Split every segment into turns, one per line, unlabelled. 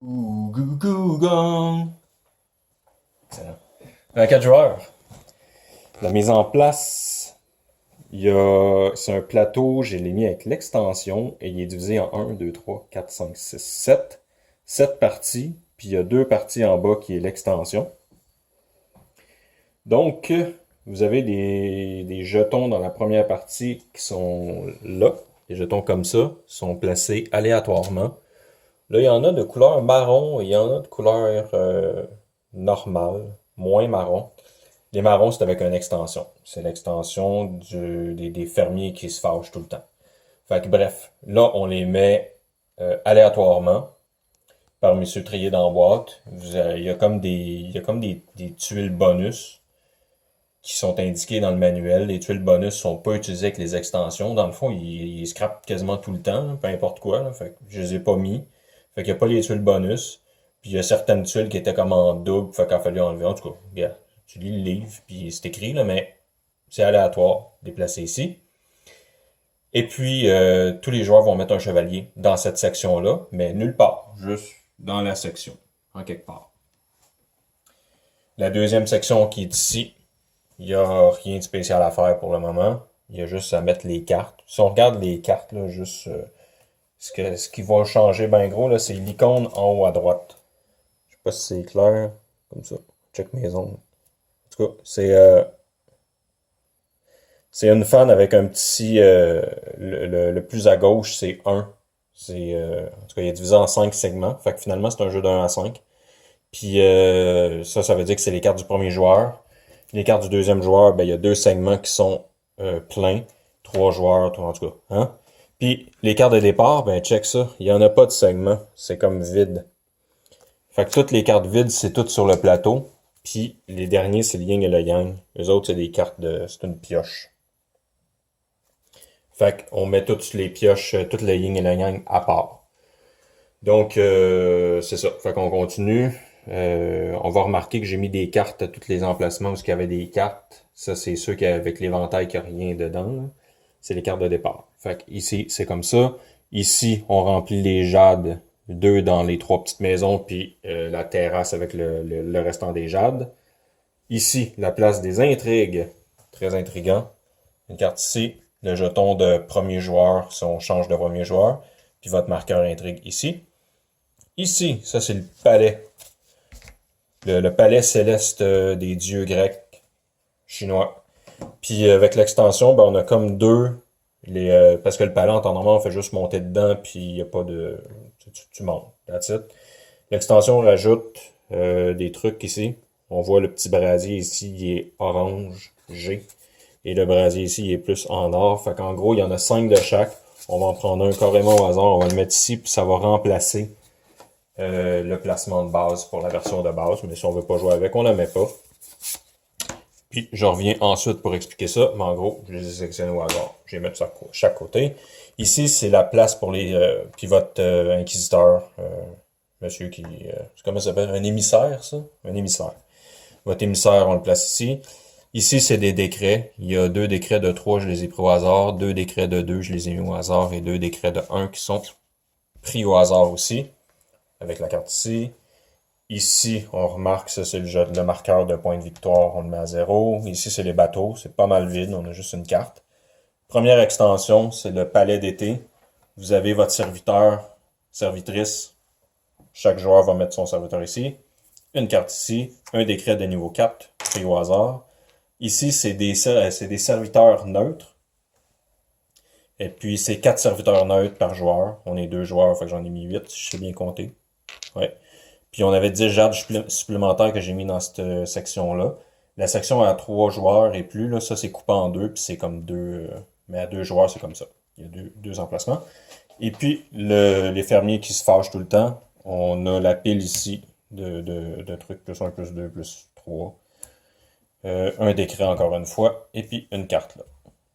Gong. Excellent. 4 joueurs. La mise en place, c'est un plateau, je l'ai mis avec l'extension et il est divisé en 1, 2, 3, 4, 5, 6, 7. 7 parties, puis il y a 2 parties en bas qui est l'extension. Donc, vous avez des jetons dans la première partie qui sont là. Des jetons comme ça sont placés aléatoirement. Là, il y en a de couleur marron et il y en a de couleur normale, moins marron. Les marrons, c'est avec une extension. C'est l'extension des fermiers qui se fâchent tout le temps. Fait que bref, là, on les met aléatoirement par Monsieur Trier dans la boîte. Il y a comme des tuiles bonus qui sont indiquées dans le manuel. Les tuiles bonus sont pas utilisées avec les extensions. Dans le fond, ils scrapent quasiment tout le temps, là, peu importe quoi. Là. Fait que je les ai pas mis. Fait qu'il n'y a pas les tuiles bonus. Puis il y a certaines tuiles qui étaient comme en double, fait qu'il a fallu enlever. En tout cas, regarde, tu lis le livre, puis c'est écrit, là, mais c'est aléatoire, déplacé ici. Et puis, tous les joueurs vont mettre un chevalier dans cette section-là, mais nulle part, juste dans la section, en quelque part. La deuxième section qui est ici, il n'y a rien de spécial à faire pour le moment. Il y a juste à mettre les cartes. Si on regarde les cartes, là, juste ce qui va changer bien gros, là, c'est l'icône en haut à droite. Je sais pas si c'est clair, comme ça. Check mes ongles. En tout cas, c'est une fan avec un petit... le plus à gauche, c'est 1. En tout cas, il est divisé en 5 segments. Fait que finalement, c'est un jeu de 1 à 5. Puis ça veut dire que c'est les cartes du premier joueur. Les cartes du deuxième joueur, ben il y a 2 segments qui sont pleins. 3 joueurs, en tout cas. Hein? Puis les cartes de départ, ben check ça. Il n'y en a pas de segment. C'est comme vide. Fait que toutes les cartes vides, c'est toutes sur le plateau. Puis les derniers, c'est le yin et le yang. Les autres, c'est des cartes de... c'est une pioche. Fait qu'on met toutes les pioches, toutes les yin et le yang à part. Donc, c'est ça. Fait qu'on continue. On va remarquer que j'ai mis des cartes à tous les emplacements où il y avait des cartes. Ça, c'est ceux qui avec l'éventail qui a rien dedans. C'est les cartes de départ. Fait que ici, c'est comme ça. Ici, on remplit les jades, 2 dans les 3 petites maisons, puis la terrasse avec le restant des jades. Ici, la place des intrigues. Très intriguant. Une carte ici. Le jeton de premier joueur, si on change de premier joueur. Puis votre marqueur intrigue ici. Ici, ça c'est le palais. Le palais céleste des dieux grecs, chinois. Puis avec l'extension, ben, on a comme deux. Parce que le palais, en temps normal, on fait juste monter dedans, puis il n'y a pas de... Tu montes, that's it. L'extension rajoute des trucs ici. On voit le petit brasier ici, il est orange, G. Et le brasier ici, il est plus en or. Fait qu'en gros, il y en a 5 de chaque. On va en prendre un carrément au hasard. On va le mettre ici, puis ça va remplacer le placement de base pour la version de base. Mais si on veut pas jouer avec, on la met pas. Puis je reviens ensuite pour expliquer ça. Mais en gros, je les ai sélectionnés au hasard. Je vais mettre ça chaque côté. Ici, c'est la place pour les... puis votre inquisiteur, monsieur qui... comment ça s'appelle? Un émissaire, ça? Un émissaire. Votre émissaire, on le place ici. Ici, c'est des décrets. Il y a 2 décrets de 3, je les ai pris au hasard. 2 décrets de 2, je les ai mis au hasard. Et 2 décrets de 1 qui sont pris au hasard aussi. Avec la carte ici. Ici, on remarque, ça c'est le marqueur de point de victoire, on le met à 0. Ici, c'est les bateaux. C'est pas mal vide, on a juste une carte. Première extension, c'est le palais d'été. Vous avez votre serviteur, servitrice. Chaque joueur va mettre son serviteur ici. Une carte ici. Un décret de niveau 4, pris au hasard. Ici, c'est des serviteurs neutres. Et puis, c'est 4 serviteurs neutres par joueur. On est 2 joueurs, fait que j'en ai mis 8, si je sais bien compter. Ouais. Puis, on avait 10 jades supplémentaires que j'ai mis dans cette section-là. La section à 3 joueurs et plus, là, ça, c'est coupé en 2, puis c'est comme 2... mais à 2 joueurs, c'est comme ça. Il y a deux emplacements. Et puis, les fermiers qui se fâchent tout le temps, on a la pile ici de trucs, plus 1, plus 2, plus 3. Un décret encore une fois, et puis une carte là.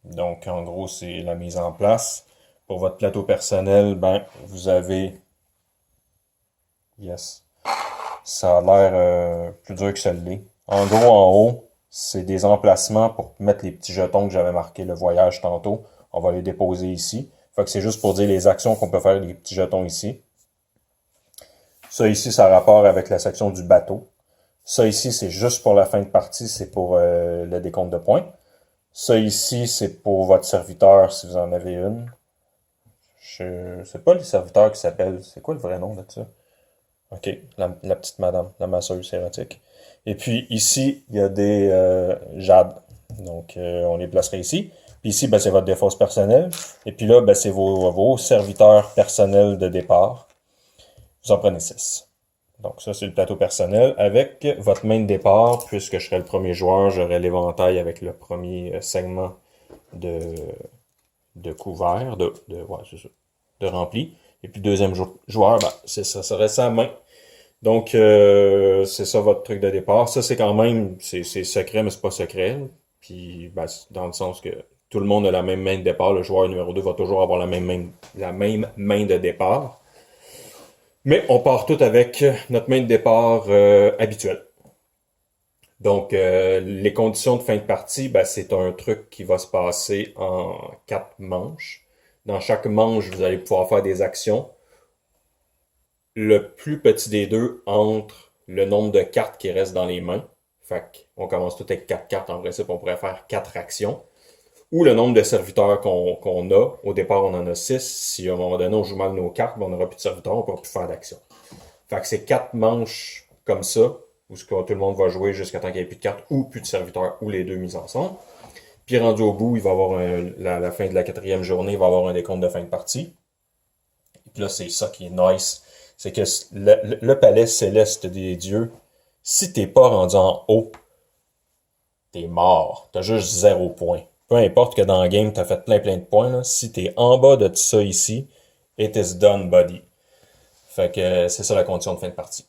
Donc en gros, c'est la mise en place. Pour votre plateau personnel, ben vous avez... Yes. Ça a l'air plus dur que ça l'est. En gros, en haut, c'est des emplacements pour mettre les petits jetons que j'avais marqué le voyage tantôt. On va les déposer ici. Fait que c'est juste pour dire les actions qu'on peut faire avec les petits jetons ici. Ça ici, ça a rapport avec la section du bateau. Ça ici, c'est juste pour la fin de partie, c'est pour le décompte de points. Ça ici, c'est pour votre serviteur si vous en avez une. Je sais pas les serviteurs qui s'appellent. C'est quoi le vrai nom de ça? OK, la petite madame, la masseuse érotique. Et puis ici, il y a des jades. Donc, on les placerait ici. Puis ici, ben, c'est votre défausse personnelle. Et puis là, ben, c'est vos serviteurs personnels de départ. Vous en prenez 6. Donc ça, c'est le plateau personnel. Avec votre main de départ, puisque je serai le premier joueur, j'aurai l'éventail avec le premier segment de, de couvert, ouais, c'est ça, de rempli. Et puis deuxième joueur, ben, c'est ça serait sa main. Donc, c'est ça votre truc de départ. Ça, c'est quand même, c'est secret, mais c'est pas secret. Puis, ben, dans le sens que tout le monde a la même main de départ. Le joueur numéro 2 va toujours avoir la même main de départ. Mais on part tout avec notre main de départ habituelle. Donc, les conditions de fin de partie, ben, c'est un truc qui va se passer en 4 manches. Dans chaque manche, vous allez pouvoir faire des actions. Le plus petit des deux entre le nombre de cartes qui restent dans les mains. Fait qu'on commence tout avec 4 cartes. En principe, on pourrait faire 4 actions. Ou le nombre de serviteurs qu'on a. Au départ, on en a 6. Si à un moment donné, on joue mal nos cartes, ben, on n'aura plus de serviteurs, on ne pourra plus faire d'action. Fait que c'est 4 manches comme ça, où tout le monde va jouer jusqu'à temps qu'il n'y ait plus de cartes, ou plus de serviteurs, ou les deux mis ensemble. Puis rendu au bout, il va y avoir la fin de la 4e journée, il va y avoir un décompte de fin de partie. Et puis là, c'est ça qui est nice. C'est que le palais céleste des dieux, si t'es pas rendu en haut, t'es mort. T'as juste 0 points. Peu importe que dans le game, t'as fait plein de points, là. Si t'es en bas de ça ici, it is done, buddy. Fait que c'est ça la condition de fin de partie.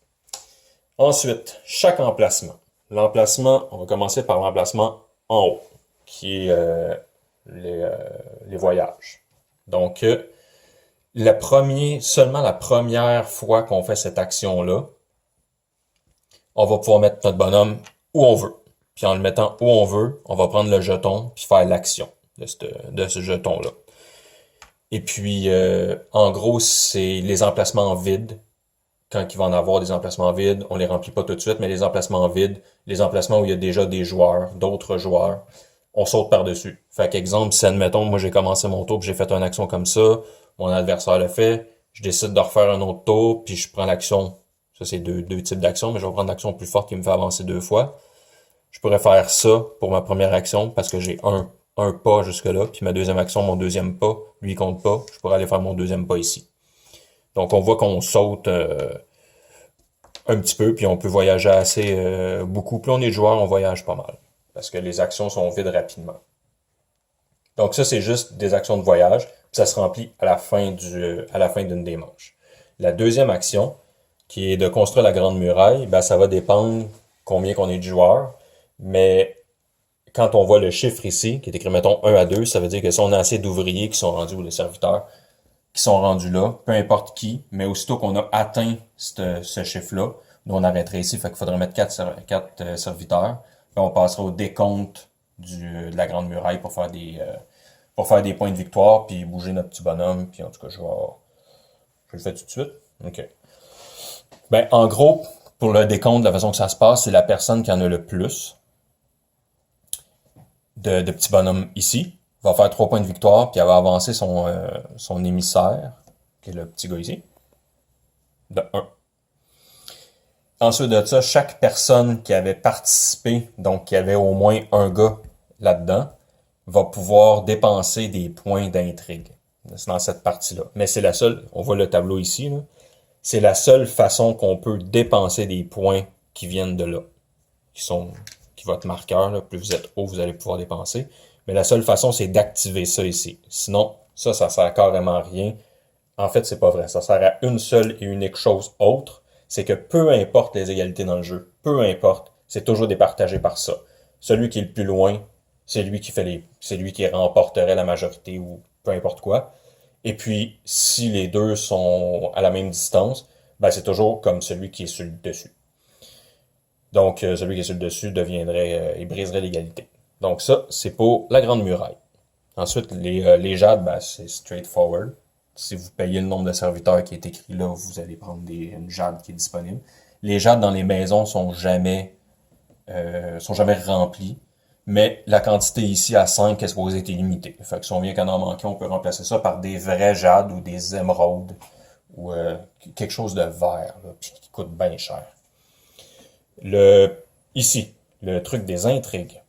Ensuite, chaque emplacement. L'emplacement, on va commencer par l'emplacement en haut, qui est les voyages. Donc, seulement la première fois qu'on fait cette action-là, on va pouvoir mettre notre bonhomme où on veut. Puis en le mettant où on veut, on va prendre le jeton puis faire l'action de ce jeton-là. Et puis, en gros, c'est les emplacements vides. Quand il va en avoir des emplacements vides, on les remplit pas tout de suite, mais les emplacements vides, les emplacements où il y a déjà des joueurs, d'autres joueurs, on saute par-dessus. Fait qu'exemple, si admettons, moi j'ai commencé mon tour, puis j'ai fait une action comme ça, mon adversaire le fait, je décide de refaire un autre tour, puis je prends l'action. Ça, c'est deux types d'actions, mais je vais prendre l'action plus forte qui me fait avancer 2 fois. Je pourrais faire ça pour ma première action, parce que j'ai un pas jusque-là, puis ma deuxième action, mon deuxième pas, lui compte pas, je pourrais aller faire mon deuxième pas ici. Donc on voit qu'on saute un petit peu, puis on peut voyager assez beaucoup. Plus on est joueur, on voyage pas mal, parce que les actions sont vides rapidement. Donc ça, c'est juste des actions de voyage, puis ça se remplit à la fin d'une des manches. La deuxième action, qui est de construire la grande muraille, ben ça va dépendre combien qu'on est de joueurs, mais quand on voit le chiffre ici, qui est écrit, mettons, 1 à 2, ça veut dire que si on a assez d'ouvriers qui sont rendus, ou les serviteurs, qui sont rendus là, peu importe qui, mais aussitôt qu'on a atteint ce chiffre-là, nous on arrêterait ici, fait qu'il faudrait mettre 4 serviteurs, puis on passerait au décompte de la grande muraille pour faire des points de victoire, puis bouger notre petit bonhomme, puis en tout cas, je le fais tout de suite. OK. Ben, en gros, pour le décompte, la façon que ça se passe, c'est la personne qui en a le plus de petits bonhommes ici, va faire 3 points de victoire, puis elle va avancer son émissaire, qui est le petit gars ici, de 1. Ensuite de ça, chaque personne qui avait participé, donc qui avait au moins un gars là-dedans, va pouvoir dépenser des points d'intrigue. C'est dans cette partie-là. Mais c'est la seule, on voit le tableau ici, là, c'est la seule façon qu'on peut dépenser des points qui viennent de là, qui votre marqueur, là, plus vous êtes haut, vous allez pouvoir dépenser. Mais la seule façon, c'est d'activer ça ici. Sinon, ça sert carrément à rien. En fait, c'est pas vrai. Ça sert à une seule et unique chose autre, c'est que peu importe les égalités dans le jeu, peu importe, c'est toujours départagé par ça. Celui qui est le plus loin, c'est lui qui remporterait la majorité ou peu importe quoi. Et puis, si les deux sont à la même distance, ben c'est toujours comme celui qui est sur le dessus. Donc, celui qui est sur le dessus il briserait l'égalité. Donc ça, c'est pour la grande muraille. Ensuite, les jades, ben, c'est straightforward. si vous payez le nombre de serviteurs qui est écrit là, vous allez prendre une jade qui est disponible. Les jades dans les maisons sont jamais remplis, mais la quantité ici à 5 est supposée être illimitée. Fait que si on vient qu'à en manquer, on peut remplacer ça par des vrais jades ou des émeraudes ou quelque chose de vert, là, puis qui coûte bien cher. Ici, le truc des intrigues.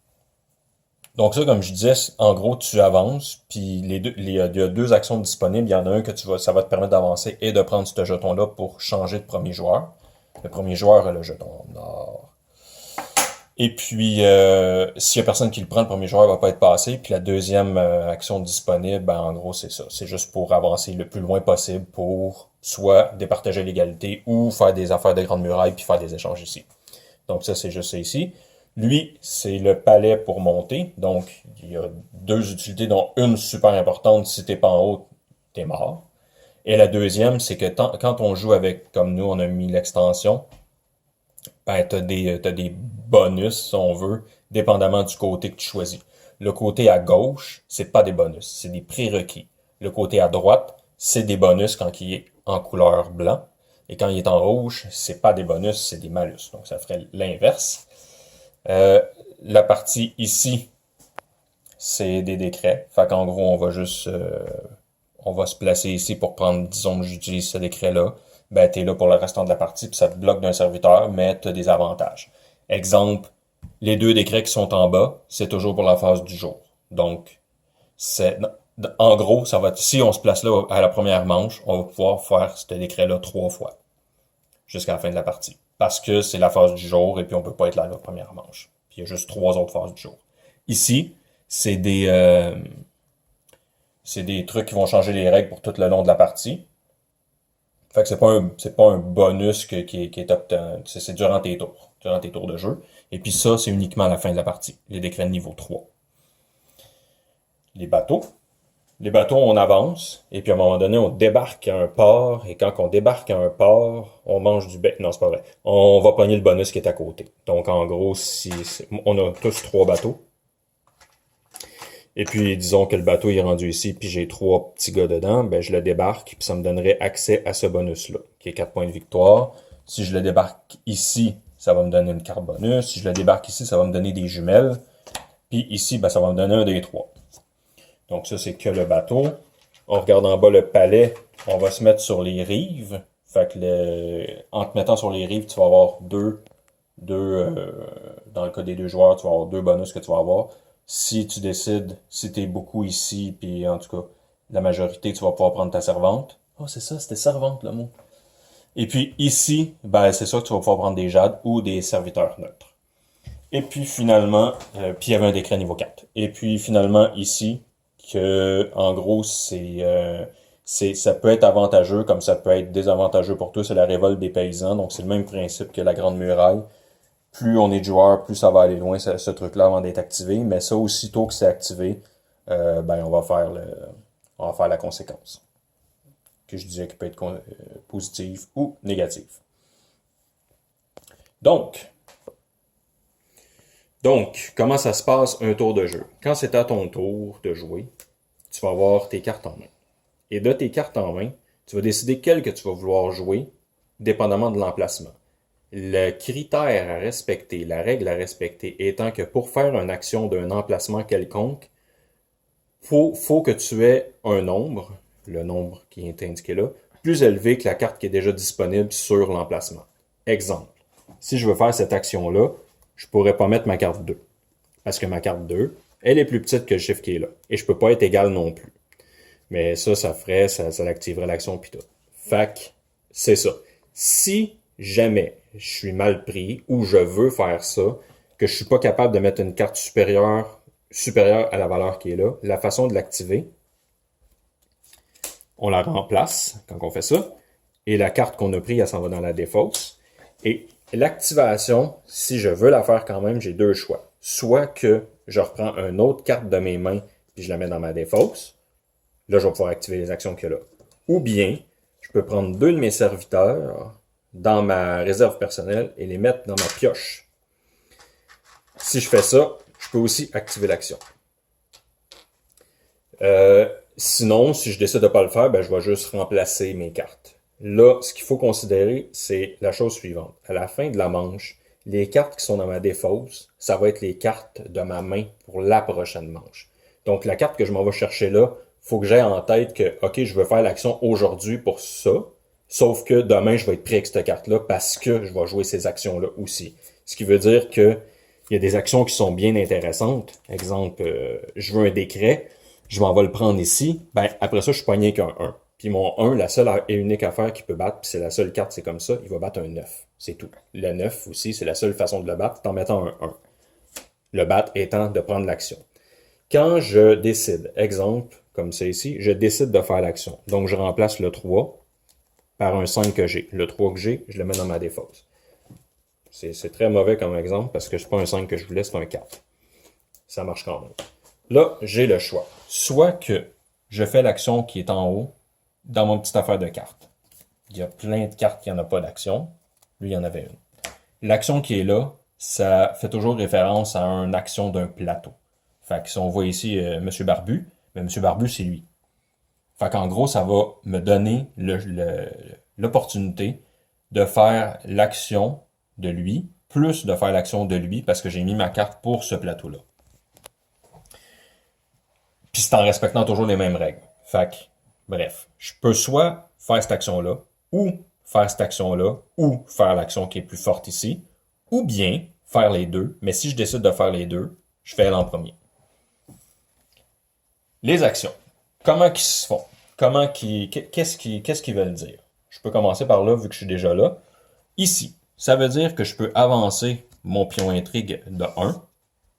Donc ça, comme je disais, en gros, tu avances, puis il y a deux actions disponibles. Il y en a un que ça va te permettre d'avancer et de prendre ce jeton-là pour changer de premier joueur. Le premier joueur a le jeton nord. Et puis, s'il y a personne qui le prend, le premier joueur va pas être passé. Puis la deuxième action disponible, ben, en gros, c'est ça. C'est juste pour avancer le plus loin possible pour soit départager l'égalité ou faire des affaires de grande muraille puis faire des échanges ici. Donc ça, c'est juste ça ici. Lui, c'est le palais pour monter. Donc, il y a deux utilités, dont une super importante. Si t'es pas en haut, t'es mort. Et la deuxième, c'est que quand on joue avec, comme nous, on a mis l'extension, ben, t'as des bonus, si on veut, dépendamment du côté que tu choisis. Le côté à gauche, c'est pas des bonus, c'est des prérequis. Le côté à droite, c'est des bonus quand il est en couleur blanc. Et quand il est en rouge, c'est pas des bonus, c'est des malus. Donc, ça ferait l'inverse. La partie ici, c'est des décrets. Fait qu'en gros, on va se placer ici pour prendre, disons que j'utilise ce décret-là. Ben, t'es là pour le restant de la partie, puis ça te bloque d'un serviteur, mais t'as des avantages. Exemple, les deux décrets qui sont en bas, c'est toujours pour la phase du jour. Donc, en gros, ça va être, si on se place là à la première manche, on va pouvoir faire ce décret-là 3 fois. Jusqu'à la fin de la partie. Parce que c'est la phase du jour, et puis on peut pas être là la première manche. Puis il y a juste 3 autres phases du jour. Ici, c'est des trucs qui vont changer les règles pour tout le long de la partie. Fait que c'est pas un bonus qui est obtenu. C'est durant tes tours de jeu. Et puis ça, c'est uniquement à la fin de la partie. Les décrets de niveau 3. Les bateaux. Les bateaux, on avance, et puis à un moment donné, on débarque à un port, et quand on débarque à un port, on mange du bec. Non, c'est pas vrai. On va pogner le bonus qui est à côté. Donc en gros, on a tous 3 bateaux. Et puis, disons que le bateau est rendu ici, puis j'ai 3 petits gars dedans, ben je le débarque, puis ça me donnerait accès à ce bonus-là, qui est 4 points de victoire. Si je le débarque ici, ça va me donner une carte bonus. Si je le débarque ici, ça va me donner des jumelles. Puis ici, ben ça va me donner un des 3. Donc ça, c'est que le bateau. On regarde en bas le palais, on va se mettre sur les rives. Fait que en te mettant sur les rives, tu vas avoir dans le cas des 2 joueurs, tu vas avoir 2 bonus que tu vas avoir. Si tu décides, si t'es beaucoup ici, puis en tout cas, la majorité, tu vas pouvoir prendre ta servante. Oh, c'est ça, c'était servante le mot. Et puis ici, ben c'est ça que tu vas pouvoir prendre des jades ou des serviteurs neutres. Et puis finalement, puis il y avait un décret niveau 4. Et puis finalement ici, que en gros, ça peut être avantageux comme ça peut être désavantageux pour tous, c'est la révolte des paysans. Donc c'est le même principe que la Grande Muraille. Plus on est de joueurs, plus ça va aller loin, ce truc-là, avant d'être activé. Mais ça, aussitôt que c'est activé, ben on va faire la conséquence. Que je disais qui peut être positive ou négative. Donc, comment ça se passe un tour de jeu? Quand c'est à ton tour de jouer, tu vas avoir tes cartes en main. Et de tes cartes en main, tu vas décider quelles que tu vas vouloir jouer, dépendamment de l'emplacement. Le critère à respecter, la règle à respecter, étant que pour faire une action d'un emplacement quelconque, faut que tu aies un nombre, le nombre qui est indiqué là, plus élevé que la carte qui est déjà disponible sur l'emplacement. Exemple, si je veux faire cette action-là, je pourrais pas mettre ma carte 2. Parce que ma carte 2, elle est plus petite que le chiffre qui est là. Et je peux pas être égal non plus. Mais ça activerait l'action pis tout. Fait c'est ça. Si jamais je suis mal pris ou je veux faire ça, que je suis pas capable de mettre une carte supérieure à la valeur qui est là, la façon de l'activer, on la remplace quand on fait ça, et la carte qu'on a prise, elle s'en va dans la défausse. Et l'activation, si je veux la faire quand même, j'ai 2 choix. Soit que je reprends une autre carte de mes mains puis je la mets dans ma défausse. Là, je vais pouvoir activer les actions qu'il y a là. Ou bien, je peux prendre 2 de mes serviteurs dans ma réserve personnelle et les mettre dans ma pioche. Si je fais ça, je peux aussi activer l'action. Sinon, si je décide de pas le faire, ben, je vais juste remplacer mes cartes. Là, ce qu'il faut considérer, c'est la chose suivante. À la fin de la manche, les cartes qui sont dans ma défausse, ça va être les cartes de ma main pour la prochaine manche. Donc, la carte que je m'en vais chercher là, faut que j'aie en tête que, OK, je veux faire l'action aujourd'hui pour ça, sauf que demain, je vais être pris avec cette carte-là parce que je vais jouer ces actions-là aussi. Ce qui veut dire que il y a des actions qui sont bien intéressantes. Exemple, je veux un décret, je m'en vais le prendre ici. Ben, après ça, je suis pogné qu'un 1. Puis mon 1, la seule et unique affaire qu'il peut battre, puis c'est la seule carte, c'est comme ça, il va battre un 9. C'est tout. Le 9 aussi, c'est la seule façon de le battre, c'est en mettant un 1. Le battre étant de prendre l'action. Quand je décide, exemple, comme c'est ici, je décide de faire l'action. Donc, je remplace le 3 par un 5 que j'ai. Le 3 que j'ai, je le mets dans ma défausse. C'est très mauvais comme exemple parce que c'est pas un 5 que je voulais, c'est un 4. Ça marche quand même. Là, j'ai le choix. Soit que je fais l'action qui est en haut dans mon petite affaire de cartes. Il y a plein de cartes qui n'en a pas d'action. Lui, il y en avait une. L'action qui est là, ça fait toujours référence à une action d'un plateau. Fait que si on voit ici Monsieur Barbu, ben Monsieur Barbu, c'est lui. Fait qu'en gros, ça va me donner l'opportunité de faire l'action de lui, plus de faire l'action de lui, parce que j'ai mis ma carte pour ce plateau-là. Puis c'est en respectant toujours les mêmes règles. Fait que, bref, je peux soit faire cette action-là, ou faire cette action-là, ou faire l'action qui est plus forte ici, ou bien faire les deux, mais si je décide de faire les deux, je fais elle en premier. Les actions. Comment qu'ils se font? Qu'est-ce qu'ils veulent dire? Je peux commencer par là, vu que je suis déjà là. Ici, ça veut dire que je peux avancer mon pion intrigue de 1.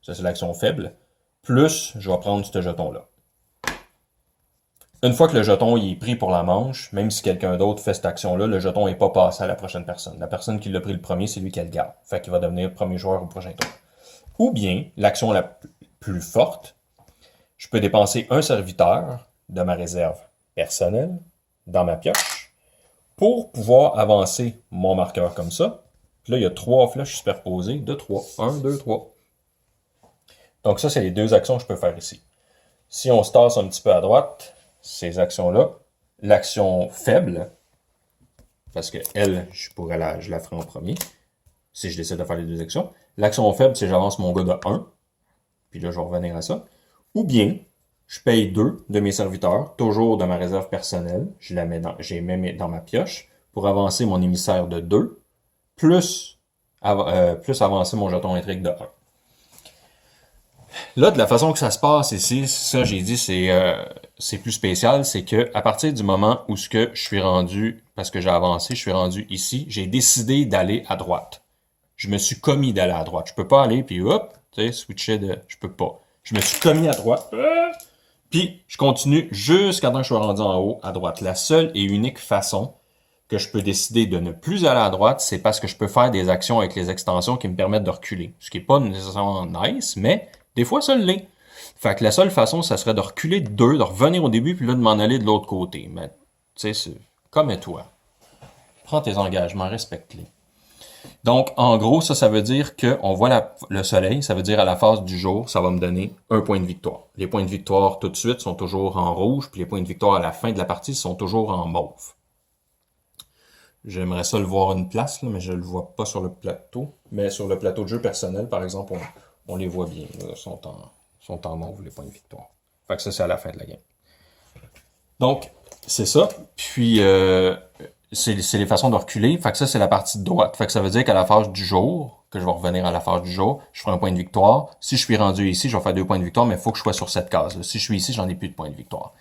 Ça, c'est l'action faible. Plus, je vais prendre ce jeton-là. Une fois que le jeton il est pris pour la manche, même si quelqu'un d'autre fait cette action-là, le jeton n'est pas passé à la prochaine personne. La personne qui l'a pris le premier, c'est lui qui le garde. Fait qu'il va devenir premier joueur au prochain tour. Ou bien, l'action la plus forte, je peux dépenser un serviteur de ma réserve personnelle dans ma pioche pour pouvoir avancer mon marqueur comme ça. Puis là, il y a 3 flèches superposées de 3. 1, 2, 3. Donc ça, c'est les deux actions que je peux faire ici. Si on se tasse un petit peu à droite, ces actions-là, l'action faible, parce que elle, je la ferai en premier, si je décide de faire les deux actions. L'action faible, c'est j'avance mon gars de 1, puis là, je vais revenir à ça. Ou bien, je paye 2 de mes serviteurs, toujours de ma réserve personnelle, je les mets dans ma pioche, pour avancer mon émissaire de 2, plus avancer mon jeton intrigue de 1. Là, de la façon que ça se passe ici, ça j'ai dit, c'est plus spécial, c'est que à partir du moment où ce que je suis rendu, parce que j'ai avancé, je suis rendu ici, j'ai décidé d'aller à droite. Je me suis commis d'aller à droite. Je peux pas aller, puis hop, tu sais, switcher je peux pas. Je me suis commis à droite, puis je continue jusqu'à temps que je sois rendu en haut à droite. La seule et unique façon que je peux décider de ne plus aller à droite, c'est parce que je peux faire des actions avec les extensions qui me permettent de reculer. Ce qui est pas nécessairement nice, mais des fois, ça l'est. Fait que la seule façon, ça serait de reculer de 2, de revenir au début, puis là, de m'en aller de l'autre côté. Mais, tu sais, c'est comme toi. Prends tes engagements, respecte-les. Donc, en gros, ça veut dire qu'on voit le soleil, ça veut dire à la phase du jour, ça va me donner un point de victoire. Les points de victoire tout de suite sont toujours en rouge, puis les points de victoire à la fin de la partie sont toujours en mauve. J'aimerais ça le voir une place, là, mais je le vois pas sur le plateau. Mais sur le plateau de jeu personnel, par exemple, on les voit bien. Là, sont en mauve, les points de victoire. Fait que ça, c'est à la fin de la game. Donc, c'est ça. Puis, c'est les façons de reculer. Fait que ça, c'est la partie de droite. Fait que ça veut dire qu'à la phase du jour, que je vais revenir à la phase du jour, je ferai un point de victoire. Si je suis rendu ici, je vais faire 2 points de victoire, mais il faut que je sois sur cette case-là. Si je suis ici, j'en ai plus de points de victoire.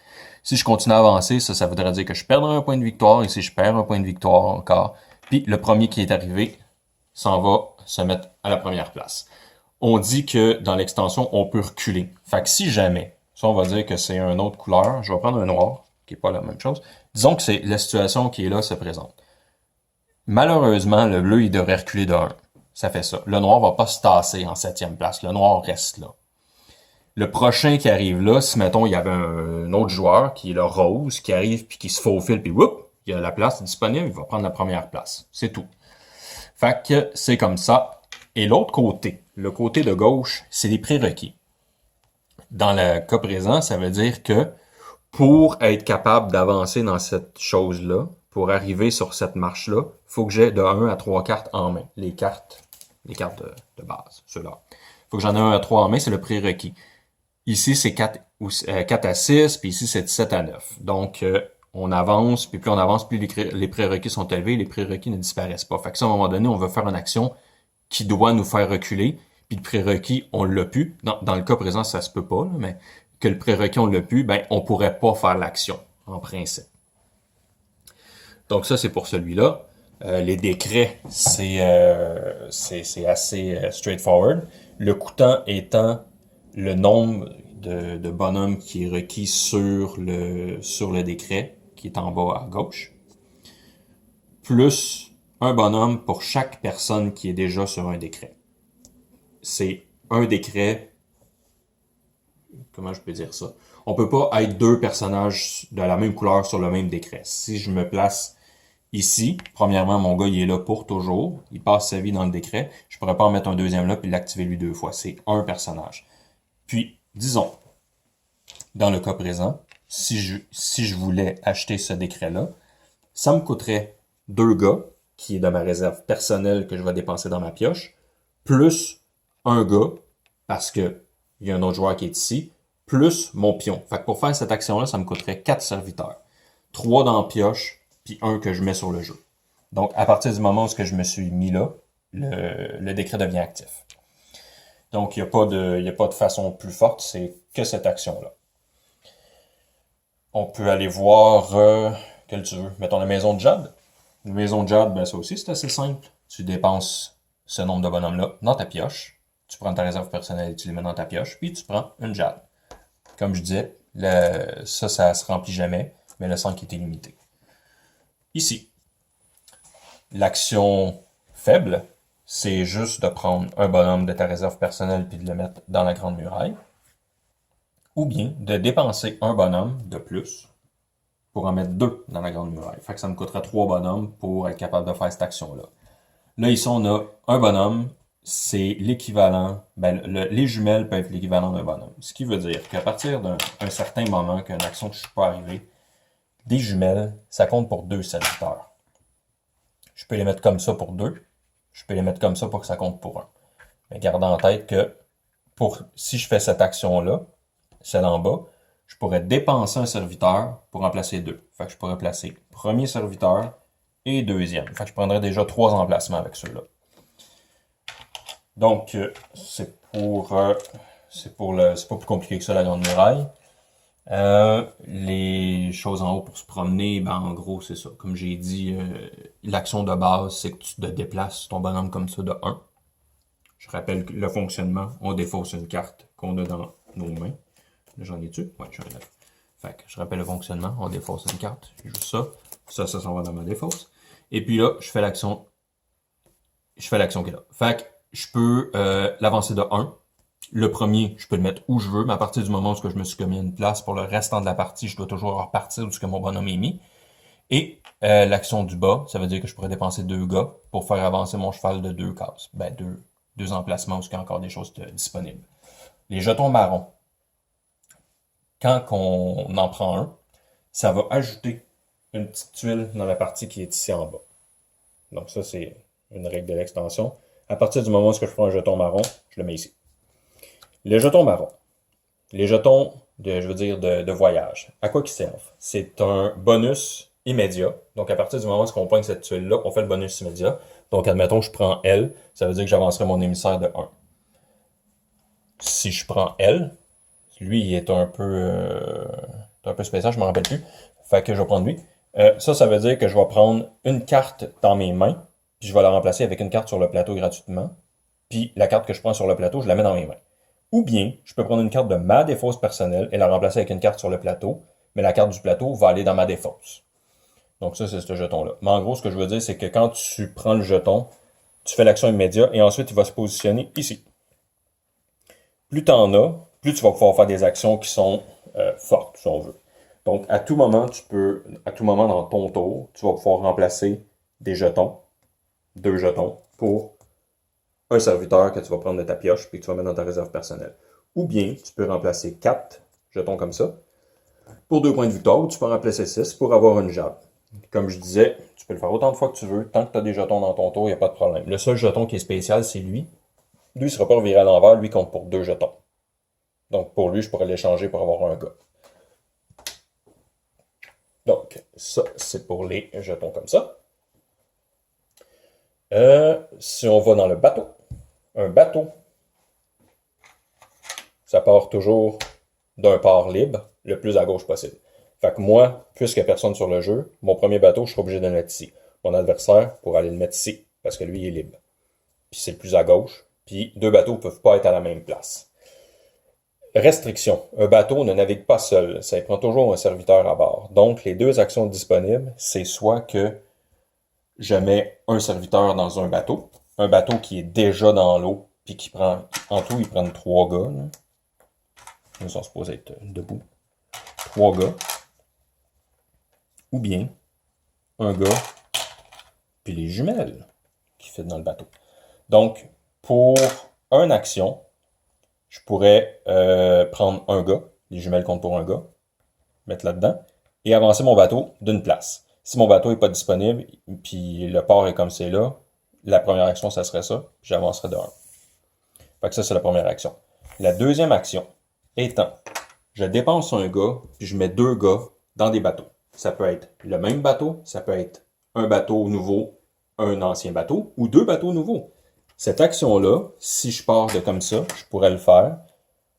Si je continue à avancer, ça voudrait dire que je perdrai un point de victoire. Et si je perds un point de victoire encore, puis le premier qui est arrivé s'en va se mettre à la première place. On dit que dans l'extension, on peut reculer. Fait que si jamais, ça on va dire que c'est une autre couleur, je vais prendre un noir, qui est pas la même chose. Disons que c'est la situation qui est là se présente. Malheureusement, le bleu, il devrait reculer de 1. Ça fait ça. Le noir va pas se tasser en 7e place. Le noir reste là. Le prochain qui arrive là, si mettons il y avait un autre joueur qui est le rose, qui arrive puis qui se faufile puis whoop, il y a la place disponible, il va prendre la première place. C'est tout. Fait que c'est comme ça. Et l'autre côté, le côté de gauche, c'est les prérequis. Dans le cas présent, ça veut dire que Pour être capable d'avancer dans cette chose-là, pour arriver sur cette marche-là, il faut que j'ai de 1 à 3 cartes en main. Les cartes de base, ceux-là. Il faut que j'en ai 1 à 3 en main, c'est le prérequis. Ici, c'est 4 à 6, puis ici, c'est 7 à 9. Donc, on avance, puis plus on avance, plus les prérequis sont élevés, les prérequis ne disparaissent pas. Fait que ça, à un moment donné, on veut faire une action qui doit nous faire reculer, puis le prérequis, on l'a pu. Dans le cas présent, ça se peut pas, là, mais que le prérequis, on l'a pu, ben, on pourrait pas faire l'action, en principe. Donc ça, c'est pour celui-là. Les décrets, c'est assez straightforward. Le coûtant étant le nombre de bonhommes qui est requis sur le décret, qui est en bas à gauche, plus un bonhomme pour chaque personne qui est déjà sur un décret. C'est un décret, comment je peux dire ça? On peut pas être deux personnages de la même couleur sur le même décret. Si je me place ici, premièrement, mon gars, il est là pour toujours. Il passe sa vie dans le décret. Je pourrais pas en mettre un deuxième là puis l'activer lui 2 fois. C'est un personnage. Puis, disons, dans le cas présent, si je voulais acheter ce décret-là, ça me coûterait 2 gars, qui est de ma réserve personnelle que je vais dépenser dans ma pioche, plus un gars, parce que il y a un autre joueur qui est ici, plus mon pion. Fait que pour faire cette action-là, ça me coûterait 4 serviteurs. 3 dans la pioche, puis un que je mets sur le jeu. Donc, à partir du moment où je me suis mis là, le décret devient actif. Donc, il n'y a pas de façon plus forte, c'est que cette action-là. On peut aller voir, quelle tu veux. Mettons la maison de Jade. La maison de Jade, ben ça aussi, c'est assez simple. Tu dépenses ce nombre de bonhommes-là dans ta pioche. Tu prends ta réserve personnelle et tu les mets dans ta pioche, puis tu prends une Jade. Comme je disais, ça se remplit jamais, mais le 5 est illimité. Ici, l'action faible, c'est juste de prendre un bonhomme de ta réserve personnelle puis de le mettre dans la grande muraille, ou bien de dépenser un bonhomme de plus pour en mettre 2 dans la grande muraille. Fait que ça me coûtera 3 bonhommes pour être capable de faire cette action-là. Là, ici, on a un bonhomme, c'est l'équivalent, les jumelles peuvent être l'équivalent d'un bonhomme. Ce qui veut dire qu'à partir d'un certain moment, qu'une action que je suis pas arrivé, des jumelles, ça compte pour 2 serviteurs. Je peux les mettre comme ça pour 2. Je peux les mettre comme ça pour que ça compte pour 1. Mais garde en tête que si je fais cette action-là, celle en bas, je pourrais dépenser un serviteur pour en placer 2. Fait que je pourrais placer premier serviteur et deuxième. Fait que je prendrais déjà 3 emplacements avec ceux-là. Donc, c'est pas plus compliqué que ça, la grande muraille. Les choses en haut pour se promener, ben en gros, c'est ça. Comme j'ai dit, l'action de base, c'est que tu te déplaces ton bonhomme comme ça de 1. Je rappelle le fonctionnement. On défausse une carte qu'on a dans nos mains. Là, j'en ai-tu? Ouais, j'en ai 9. Fait que je rappelle le fonctionnement. On défausse une carte. Je joue ça. Ça s'en va dans ma défausse. Et puis là, je fais l'action qui est là. Fait que je peux l'avancer de 1. Le premier, je peux le mettre où je veux, mais à partir du moment où je me suis commis une place pour le restant de la partie, je dois toujours repartir d'où mon bonhomme est mis. Et l'action du bas, ça veut dire que je pourrais dépenser 2 gars pour faire avancer mon cheval de 2 cases. Ben, deux emplacements où il y a encore des choses disponibles. Les jetons marrons. Quand on en prend un, ça va ajouter une petite tuile dans la partie qui est ici en bas. Donc ça, c'est une règle de l'extension. À partir du moment où je prends un jeton marron, je le mets ici. Les jetons marrons. Les jetons de voyage. À quoi qu'ils servent? C'est un bonus immédiat. Donc, à partir du moment où on pointe cette tuile-là, on fait le bonus immédiat. Donc, admettons, je prends L, ça veut dire que j'avancerai mon émissaire de 1. Si je prends L, lui, il est un peu spécial, je ne me rappelle plus. Fait que je vais prendre lui. Ça veut dire que je vais prendre une carte dans mes mains, puis je vais la remplacer avec une carte sur le plateau gratuitement. Puis la carte que je prends sur le plateau, je la mets dans mes mains. Ou bien, je peux prendre une carte de ma défausse personnelle et la remplacer avec une carte sur le plateau, mais la carte du plateau va aller dans ma défausse. Donc ça, c'est ce jeton-là. Mais en gros, ce que je veux dire, c'est que quand tu prends le jeton, tu fais l'action immédiate et ensuite, il va se positionner ici. Plus tu en as, plus tu vas pouvoir faire des actions qui sont fortes, si on veut. Donc, à tout moment dans ton tour, tu vas pouvoir remplacer des jetons, 2 jetons, pour un serviteur que tu vas prendre de ta pioche et que tu vas mettre dans ta réserve personnelle. Ou bien, tu peux remplacer 4 jetons comme ça pour 2 points de victoire, ou tu peux en placer 6 pour avoir une jab. Comme je disais, tu peux le faire autant de fois que tu veux, tant que tu as des jetons dans ton tour, il n'y a pas de problème. Le seul jeton qui est spécial, c'est lui. Lui, il ne sera pas reviré à l'envers, lui compte pour 2 jetons. Donc pour lui, je pourrais l'échanger pour avoir un gars. Donc, ça, c'est pour les jetons comme ça. Si on va dans le bateau, un bateau, ça part toujours d'un port libre, le plus à gauche possible. Fait que moi, puisqu'il n'y a personne sur le jeu, mon premier bateau, je serai obligé de le mettre ici. Mon adversaire pourra aller le mettre ici, parce que lui, il est libre. Puis c'est le plus à gauche. Puis 2 bateaux ne peuvent pas être à la même place. Restriction. Un bateau ne navigue pas seul. Ça prend toujours un serviteur à bord. Donc, les 2 actions disponibles, c'est soit que je mets un serviteur dans un bateau qui est déjà dans l'eau, puis qui prend, en tout, ils prennent 3 gars. Là. Ils sont supposés être debout. 3 gars. Ou bien, un gars, puis les jumelles qui fit dans le bateau. Donc, pour une action, je pourrais prendre un gars, les jumelles comptent pour un gars, mettre là-dedans, et avancer mon bateau d'une place. Si mon bateau n'est pas disponible, puis le port est comme c'est là, la première action, ça serait ça, puis j'avancerai de 1. Fait que ça, c'est la première action. La deuxième action étant, je dépense un gars, puis je mets 2 gars dans des bateaux. Ça peut être le même bateau, ça peut être un bateau nouveau, un ancien bateau, ou 2 bateaux nouveaux. Cette action-là, si je pars de comme ça, je pourrais le faire.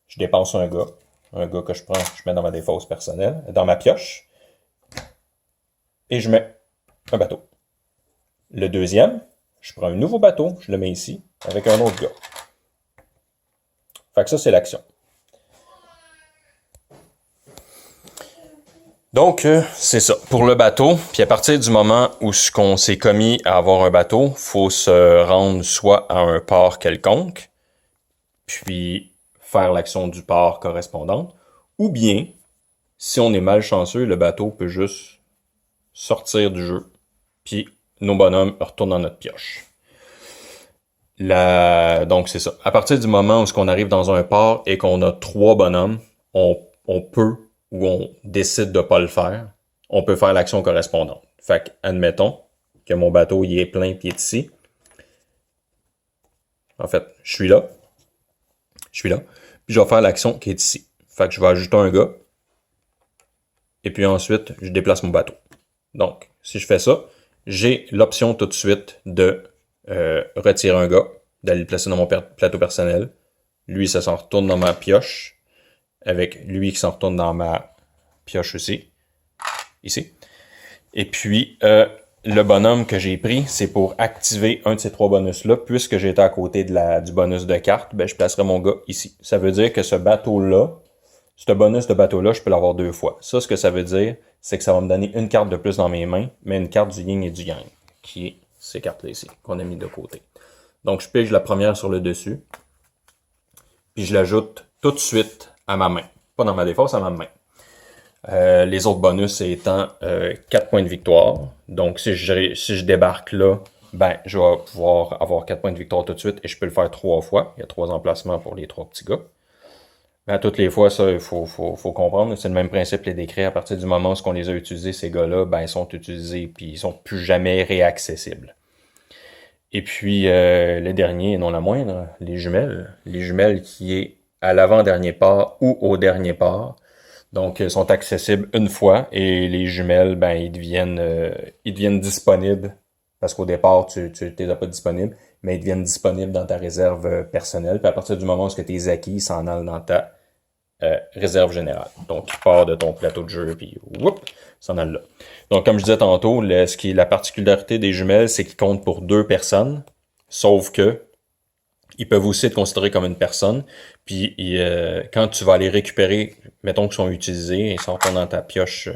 Je dépense un gars que je prends, je mets dans ma défausse personnelle, dans ma pioche, et je mets un bateau. Le deuxième, je prends un nouveau bateau, je le mets ici, avec un autre gars. Fait que ça, c'est l'action. Donc, c'est ça. Pour le bateau, puis à partir du moment où on s'est commis à avoir un bateau, il faut se rendre soit à un port quelconque, puis faire l'action du port correspondante, ou bien, si on est malchanceux, le bateau peut juste sortir du jeu, puis nos bonhommes retournent dans notre pioche. Donc, c'est ça. À partir du moment où on arrive dans un port et qu'on a 3 bonhommes, on peut ou on décide de ne pas le faire, on peut faire l'action correspondante. Fait que, admettons que mon bateau il est plein et il est ici. En fait, je suis là, puis je vais faire l'action qui est ici. Fait que je vais ajouter un gars, et puis ensuite, je déplace mon bateau. Donc, si je fais ça, j'ai l'option tout de suite de retirer un gars, d'aller le placer dans mon plateau personnel. Lui, ça s'en retourne dans ma pioche, avec lui qui s'en retourne dans ma pioche aussi, ici. Et puis, le bonhomme que j'ai pris, c'est pour activer un de ces 3 bonus-là. Puisque j'étais à côté du bonus de carte, ben, je placerai mon gars ici. Ça veut dire que ce bateau-là, ce bonus de bateau-là, je peux l'avoir 2 fois. Ça, ce que ça veut dire, c'est que ça va me donner une carte de plus dans mes mains, mais une carte du yin et du yang, qui est ces cartes-là ici, qu'on a mis de côté. Donc, je pige la première sur le dessus, puis je l'ajoute tout de suite à ma main. Pas dans ma défausse, à ma main. Les autres bonus étant 4 points de victoire. Donc, si je débarque là, ben, je vais pouvoir avoir 4 points de victoire tout de suite et je peux le faire 3 fois. Il y a 3 emplacements pour les 3 petits gars. Mais à toutes les fois, ça, il faut comprendre. C'est le même principe les décrets. À partir du moment où on les a utilisés, ces gars-là, ben, ils sont utilisés puis ils sont plus jamais réaccessibles. Et puis, le dernier, et non la moindre, les jumelles. Les jumelles qui est à l'avant-dernier port ou au dernier port. Donc, sont accessibles une fois et les jumelles, ben, ils deviennent disponibles parce qu'au départ, tu les as pas disponibles, mais ils deviennent disponibles dans ta réserve personnelle. Puis à partir du moment où tu les acquis, ils s'en allent dans ta réserve générale. Donc, il part de ton plateau de jeu, puis whoop, s'en allent là. Donc, comme je disais tantôt, ce qui est la particularité des jumelles, c'est qu'ils comptent pour 2 personnes, sauf que ils peuvent aussi être considérés comme une personne. Puis quand tu vas les récupérer, mettons qu'ils sont utilisés, ils sont dans ta pioche,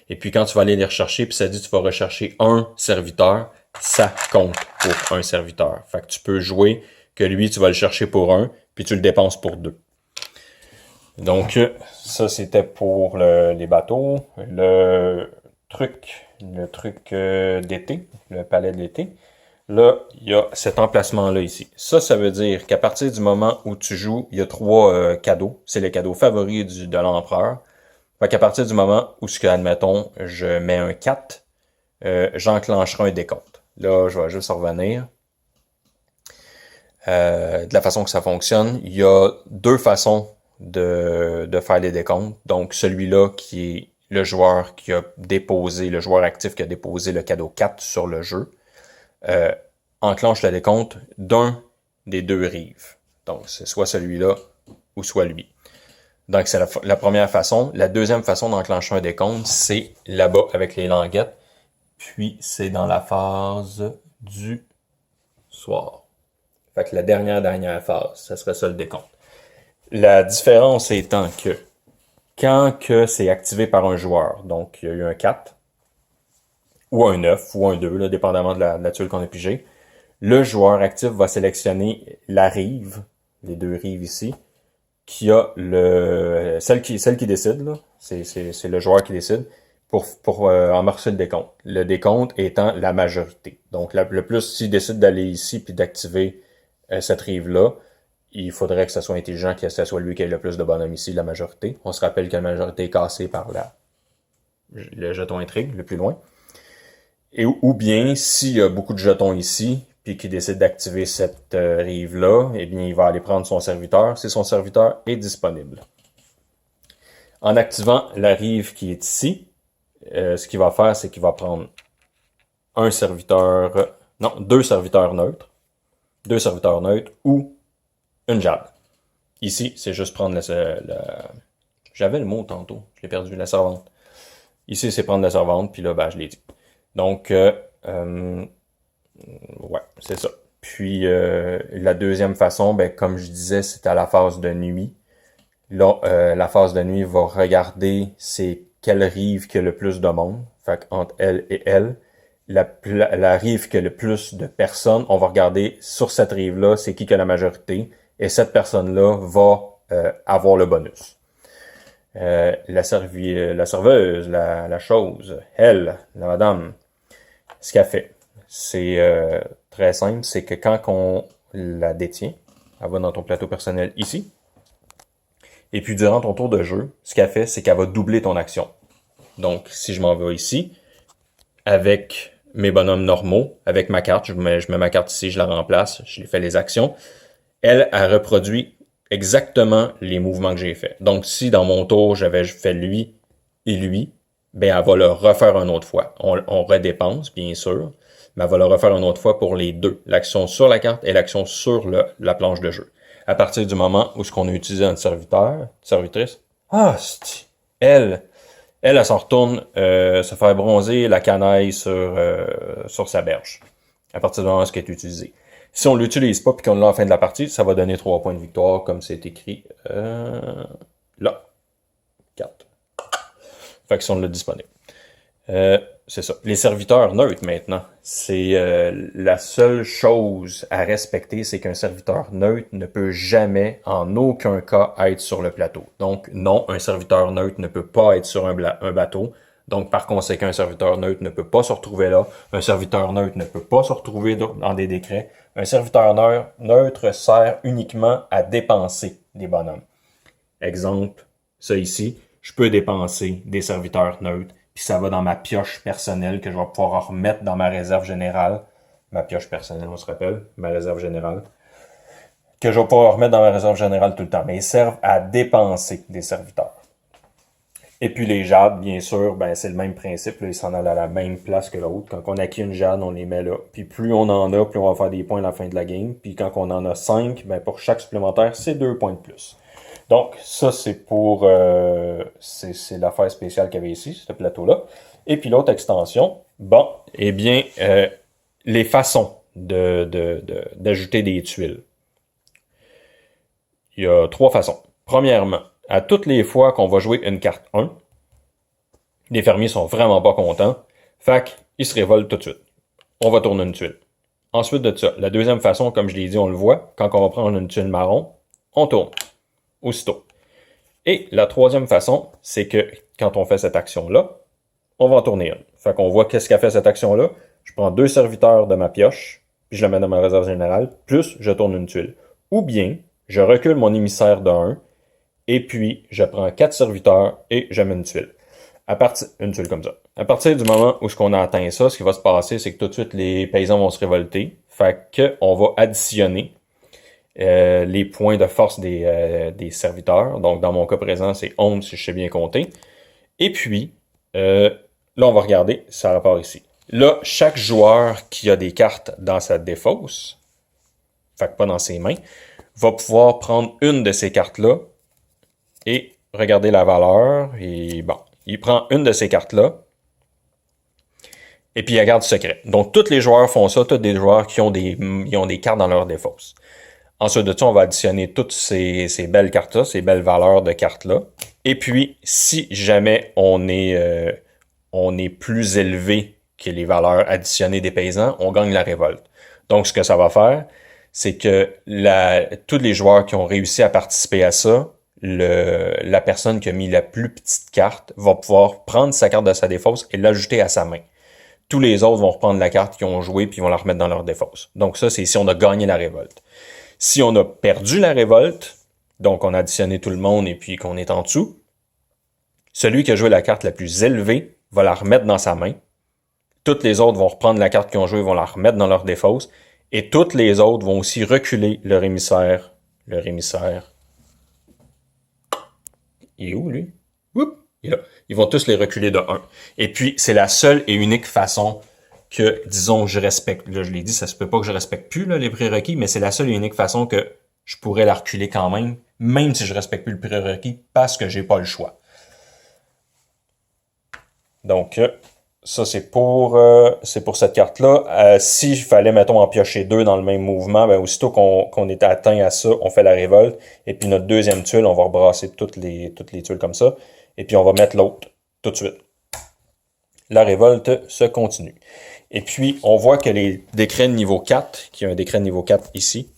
Et puis quand tu vas aller les rechercher, puis ça dit que tu vas rechercher un serviteur, ça compte pour un serviteur. Fait que tu peux jouer que lui, tu vas le chercher pour 1, puis tu le dépenses pour 2. Donc, ça, c'était pour les bateaux. Le truc d'été, le palais de l'été. Là, il y a cet emplacement-là ici. Ça veut dire qu'à partir du moment où tu joues, il y a 3 cadeaux. C'est les cadeaux favoris de l'empereur. Fait qu'à partir du moment où, admettons, je mets un 4, j'enclencherai un décompte. Là, je vais juste revenir. De la façon que ça fonctionne, il y a deux façons de faire les décomptes. Donc, celui-là qui est le joueur qui a déposé, le joueur actif qui a déposé le cadeau 4 sur le jeu, enclenche le décompte d'un des deux rives. Donc, c'est soit celui-là ou soit lui. Donc, c'est la première façon. La deuxième façon d'enclencher un décompte, c'est là-bas avec les languettes. Puis, c'est dans la phase du soir. Fait que la dernière phase, ça serait ça le décompte. La différence étant que quand que c'est activé par un joueur, donc il y a eu un 4, ou un 9, ou un 2, là, dépendamment de la tuile qu'on a pigée, le joueur actif va sélectionner la rive, les deux rives ici, qui a celle qui décide, là, c'est le joueur qui décide, pour amorcer le décompte. Le décompte étant la majorité. Donc le plus, s'il décide d'aller ici puis d'activer cette rive-là, il faudrait que ce soit intelligent, que ce soit lui qui ait le plus de bonhommes ici, la majorité. On se rappelle que la majorité est cassée par le jeton intrigue, le plus loin. Ou bien, s'il y a beaucoup de jetons ici, puis qu'il décide d'activer cette rive-là, eh bien, il va aller prendre son serviteur si son serviteur est disponible. En activant la rive qui est ici, ce qu'il va faire, c'est qu'il va prendre deux serviteurs neutres ou une jade. Ici, c'est juste prendre j'avais le mot tantôt, je l'ai perdu, la servante. Ici, c'est prendre la servante, puis là, ben, je l'ai dit. Donc, ouais, c'est ça. Puis, la deuxième façon, ben, comme je disais, c'est à la phase de nuit. Là, la phase de nuit va regarder c'est quelle rive qui a le plus de monde. Fait qu'entre elle et elle, la rive qui a le plus de personnes, on va regarder sur cette rive-là, c'est qui a la majorité. Et cette personne-là va avoir le bonus. La serveuse, la chose, elle, la madame, ce qu'elle fait, c'est très simple, c'est que quand on la détient, elle va dans ton plateau personnel ici, et puis durant ton tour de jeu, ce qu'elle fait, c'est qu'elle va doubler ton action. Donc, si je m'en vais ici, avec mes bonhommes normaux, avec ma carte, je mets ma carte ici, je la remplace, je lui fais les actions, elle reproduit exactement les mouvements que j'ai faits. Donc, si dans mon tour, j'avais fait lui et lui, ben elle va le refaire une autre fois. On redépense, bien sûr, mais elle va le refaire une autre fois pour les deux. L'action sur la carte et l'action sur la planche de jeu. À partir du moment où ce qu'on a utilisé un servitrice, elle s'en retourne se faire bronzer la canaille sur sa berge. À partir du moment où ce qui est utilisé. Si on l'utilise pas puis qu'on l'a en fin de la partie, ça va donner 3 points de victoire comme c'est écrit là. 4. Fait que si on l'a disponible. C'est ça. Les serviteurs neutres maintenant, c'est la seule chose à respecter, c'est qu'un serviteur neutre ne peut jamais, en aucun cas, être sur le plateau. Donc non, un serviteur neutre ne peut pas être sur un bateau. Donc, par conséquent, un serviteur neutre ne peut pas se retrouver là. Un serviteur neutre ne peut pas se retrouver dans des décrets. Un serviteur neutre sert uniquement à dépenser des bonhommes. Exemple, ça ici, je peux dépenser des serviteurs neutres, puis ça va dans ma pioche personnelle que je vais pouvoir remettre dans ma réserve générale. Ma pioche personnelle, on se rappelle, ma réserve générale. Que je vais pouvoir remettre dans ma réserve générale tout le temps. Mais ils servent à dépenser des serviteurs. Et puis les jades, bien sûr, ben c'est le même principe, là, ils s'en allent à la même place que l'autre. Quand on acquit une jade, on les met là. Puis plus on en a, plus on va faire des points à la fin de la game. Puis quand on en a 5, ben pour chaque supplémentaire, c'est 2 points de plus. Donc ça, c'est pour c'est l'affaire spéciale qu'il y avait ici, ce plateau-là. Et puis l'autre extension, bon, eh bien, les façons d'ajouter des tuiles. Il y a 3 façons. Premièrement, à toutes les fois qu'on va jouer une carte 1, les fermiers sont vraiment pas contents. Fait qu'ils se révoltent tout de suite. On va tourner une tuile. Ensuite de ça, la deuxième façon, comme je l'ai dit, on le voit, quand on va prendre une tuile marron, on tourne. Aussitôt. Et la troisième façon, c'est que quand on fait cette action-là, on va en tourner une. Fait qu'on voit qu'est-ce qu'a fait cette action-là. Je prends 2 serviteurs de ma pioche, puis je le mets dans ma réserve générale, plus je tourne une tuile. Ou bien, je recule mon émissaire de 1, Et puis, je prends 4 serviteurs et je mets une tuile. Une tuile comme ça. À partir du moment où on a atteint ça, ce qui va se passer, c'est que tout de suite, les paysans vont se révolter. Fait que on va additionner les points de force des serviteurs. Donc, dans mon cas présent, c'est 11 si je sais bien compter. Et puis, là, on va regarder, ça repart ici. Là, chaque joueur qui a des cartes dans sa défausse, fait que pas dans ses mains, va pouvoir prendre une de ces cartes-là et regarder la valeur. Et bon, il prend une de ces cartes-là et puis il garde secret. Donc, tous les joueurs font ça, tous des joueurs qui ont des cartes dans leur défausse. Ensuite de ça, on va additionner toutes ces belles cartes-là, ces belles valeurs de cartes-là. Et puis, si jamais on est plus élevé que les valeurs additionnées des paysans, on gagne la révolte. Donc, ce que ça va faire, c'est que tous les joueurs qui ont réussi à participer à ça, la personne qui a mis la plus petite carte va pouvoir prendre sa carte de sa défausse et l'ajouter à sa main. Tous les autres vont reprendre la carte qu'ils ont jouée puis ils vont la remettre dans leur défausse. Donc ça, c'est si on a gagné la révolte. Si on a perdu la révolte, donc on a additionné tout le monde et puis qu'on est en dessous, celui qui a joué la carte la plus élevée va la remettre dans sa main. Toutes les autres vont reprendre la carte qu'ils ont jouée et vont la remettre dans leur défausse. Et toutes les autres vont aussi reculer leur émissaire. Leur émissaire. Il est où, lui? Oups, il est là. Ils vont tous les reculer de 1. Et puis, c'est la seule et unique façon que, disons, je respecte. Là, je l'ai dit, ça se peut pas que je respecte plus là, les prérequis, mais c'est la seule et unique façon que je pourrais la reculer quand même si je respecte plus le prérequis, parce que j'ai pas le choix. Donc, ça, c'est pour cette carte-là. S'il fallait, mettons, en piocher 2 dans le même mouvement, ben aussitôt qu'on est atteint à ça, on fait la révolte. Et puis notre deuxième tuile, on va rebrasser toutes les tuiles comme ça. Et puis on va mettre l'autre tout de suite. La révolte se continue. Et puis, on voit que les décrets de niveau 4, qu'il y a un décret de niveau 4 ici,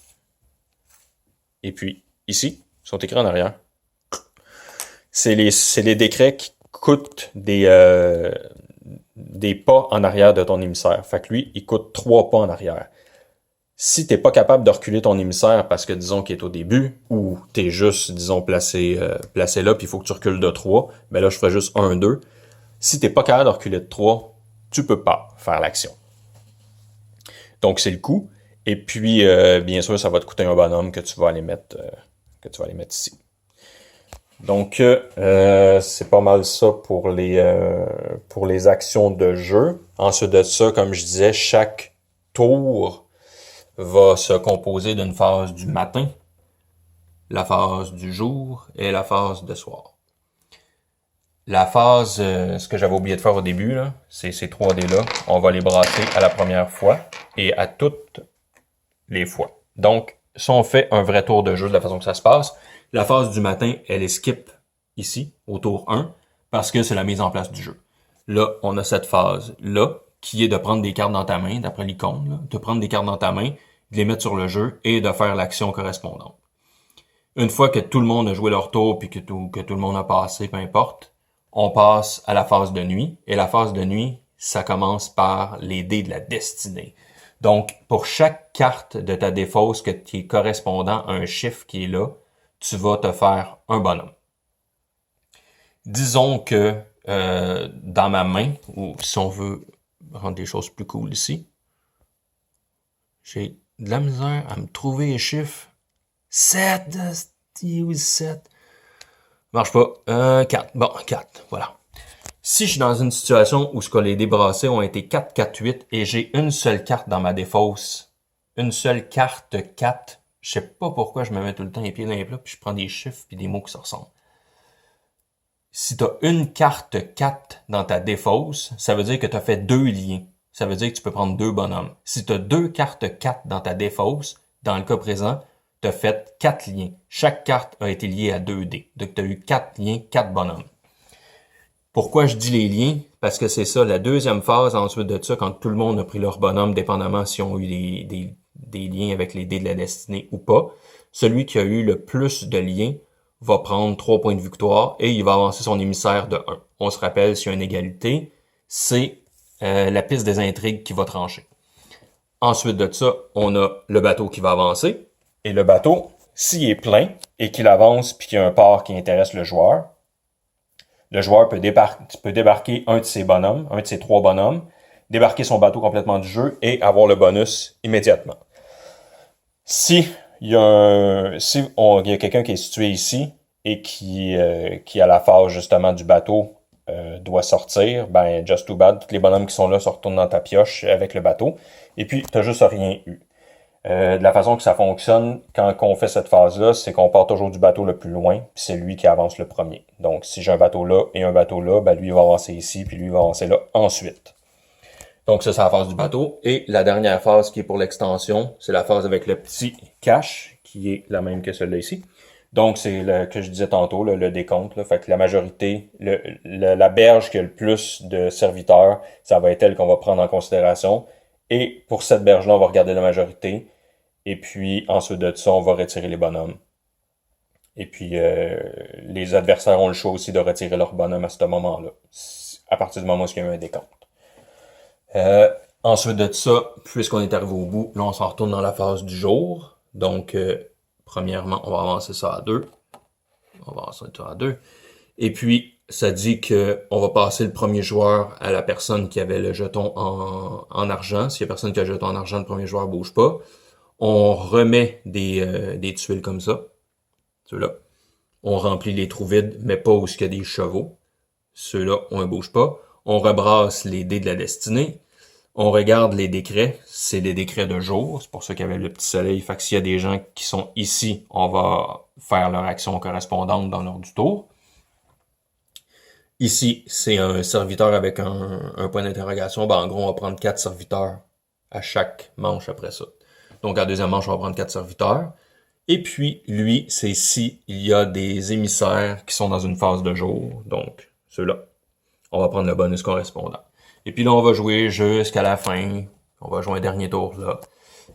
et puis ici, sont écrits en arrière. C'est les décrets qui coûtent des pas en arrière de ton émissaire. Fait que lui, il coûte 3 pas en arrière. Si t'es pas capable de reculer ton émissaire parce que, disons, qu'il est au début, ou t'es juste, disons, placé là, puis il faut que tu recules de 3, ben là, je ferais juste 1, 2. Si t'es pas capable de reculer de 3, tu peux pas faire l'action. Donc, c'est le coût. Et puis, bien sûr, ça va te coûter un bonhomme que tu vas aller mettre ici. Donc, c'est pas mal ça pour les actions de jeu. Ensuite de ça, comme je disais, chaque tour va se composer d'une phase du matin, la phase du jour et la phase de soir. La phase, ce que j'avais oublié de faire au début, là, c'est ces 3D-là. On va les brasser à la première fois et à toutes les fois. Donc, si on fait un vrai tour de jeu de la façon que ça se passe, la phase du matin, elle est skip ici, au tour 1, parce que c'est la mise en place du jeu. Là, on a cette phase-là, qui est de prendre des cartes dans ta main, d'après l'icône, là, de prendre des cartes dans ta main, de les mettre sur le jeu et de faire l'action correspondante. Une fois que tout le monde a joué leur tour puis que tout le monde a passé, peu importe, on passe à la phase de nuit. Et la phase de nuit, ça commence par les dés de la destinée. Donc, pour chaque carte de ta défausse qui est correspondant à un chiffre qui est là, tu vas te faire un bonhomme. Disons que dans ma main, ou si on veut rendre des choses plus cool ici, j'ai de la misère à me trouver les chiffres. 7, 7. Marche pas. 4. Bon, 4. Voilà. Si je suis dans une situation où les dés brassés ont été 4, 4, 8 et j'ai une seule carte dans ma défausse, une seule carte 4, je sais pas pourquoi je me mets tout le temps les pieds dans les plats puis je prends des chiffres puis des mots qui se ressemblent. Si tu as une carte 4 dans ta défausse, ça veut dire que tu as fait 2 liens. Ça veut dire que tu peux prendre 2 bonhommes. Si tu as 2 cartes 4 dans ta défausse, dans le cas présent, tu as fait 4 liens. Chaque carte a été liée à 2 dés. Donc, tu as eu 4 liens, 4 bonhommes. Pourquoi je dis les liens? Parce que c'est ça, la deuxième phase, ensuite de ça, quand tout le monde a pris leur bonhomme, dépendamment si on a eu des liens avec les dés de la destinée ou pas, celui qui a eu le plus de liens va prendre 3 points de victoire et il va avancer son émissaire de 1. On se rappelle, s'il y a une égalité, c'est la piste des intrigues qui va trancher. Ensuite de ça, on a le bateau qui va avancer. Et le bateau, S'il est plein et qu'il avance puis qu'il y a un port qui intéresse le joueur peut débarquer un de ses bonhommes, un de ses 3 bonhommes, débarquer son bateau complètement du jeu et avoir le bonus immédiatement. Si il y a quelqu'un qui est situé ici et qui à la phase justement du bateau doit sortir, ben just too bad, tous les bonhommes qui sont là se retournent dans ta pioche avec le bateau et puis t'as juste rien eu. De la façon que ça fonctionne, quand on fait cette phase-là, c'est qu'on part toujours du bateau le plus loin, puis c'est lui qui avance le premier. Donc, si j'ai un bateau là et un bateau là, ben lui il va avancer ici, puis lui il va avancer là ensuite. Donc ça, c'est la phase du bateau. Et la dernière phase qui est pour l'extension, c'est la phase avec le petit cache, qui est la même que celle-là ici. Donc, c'est le que je disais tantôt, le décompte. Là. Fait que la majorité, la berge qui a le plus de serviteurs, ça va être elle qu'on va prendre en considération. Et pour cette berge-là, on va regarder la majorité. Et puis, ensuite de ça, on va retirer les bonhommes. Et puis, les adversaires ont le choix aussi de retirer leurs bonhommes à ce moment-là, à partir du moment où il y a eu un décompte. Ensuite de ça, puisqu'on est arrivé au bout, là, on s'en retourne dans la phase du jour. Donc, premièrement, on va avancer ça à 2. On va avancer ça à 2. Et puis, ça dit que on va passer le premier joueur à la personne qui avait le jeton en argent. S'il y a personne qui a le jeton en argent, le premier joueur bouge pas. On remet des tuiles comme ça. Ceux-là. On remplit les trous vides, mais pas où il y a des chevaux. Ceux-là, on ne bouge pas. On rebrasse les dés de la destinée. On regarde les décrets. C'est des décrets de jour. C'est pour ça qu'il y avait le petit soleil. Fait que s'il y a des gens qui sont ici, on va faire leur action correspondante dans l'ordre du tour. Ici, c'est un serviteur avec un point d'interrogation. Ben, en gros, on va prendre 4 serviteurs à chaque manche après ça. Donc, à la deuxième manche, on va prendre 4 serviteurs. Et puis, lui, c'est si il y a des émissaires qui sont dans une phase de jour. Donc, ceux-là. On va prendre le bonus correspondant. Et puis là, on va jouer jusqu'à la fin. On va jouer un dernier tour là.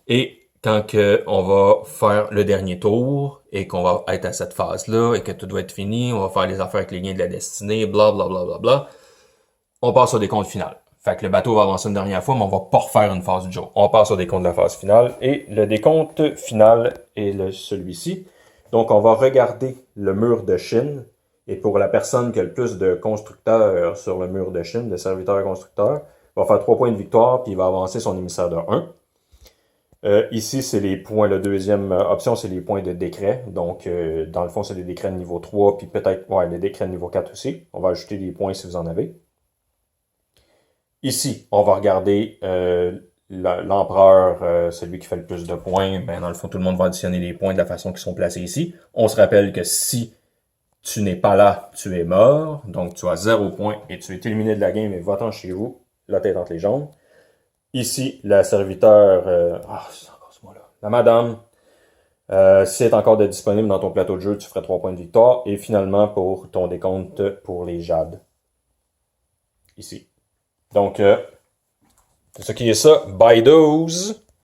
Et quand on va faire le dernier tour et qu'on va être à cette phase-là et que tout doit être fini, on va faire les affaires avec les liens de la destinée, bla bla bla bla bla. On passe au décompte final. Fait que le bateau va avancer une dernière fois, mais on va pas refaire une phase du jour. On passe au décompte de la phase finale. Et le décompte final est celui-ci. Donc, on va regarder le mur de Chine. Et pour la personne qui a le plus de constructeurs sur le mur de Chine, de serviteurs constructeurs, il va faire 3 points de victoire, puis il va avancer son émissaire de 1. Ici, c'est les points, la deuxième option, c'est les points de décret. Donc, dans le fond, c'est des décrets de niveau 3, puis peut-être, les décrets de niveau 4 aussi. On va ajouter des points si vous en avez. Ici, on va regarder l'empereur, celui qui fait le plus de points. Ben, dans le fond, tout le monde va additionner les points de la façon qu'ils sont placés ici. On se rappelle que si tu n'es pas là, tu es mort. Donc, tu as 0 points et tu es éliminé de la game et va-t'en chez vous, la tête entre les jambes. Ici, la serviteur, c'est encore ce mot-là. La madame, si elle est encore disponible dans ton plateau de jeu, tu ferais 3 points de victoire. Et finalement, pour ton décompte pour les jades. Ici. Donc, c'est ça qui est ça. By those.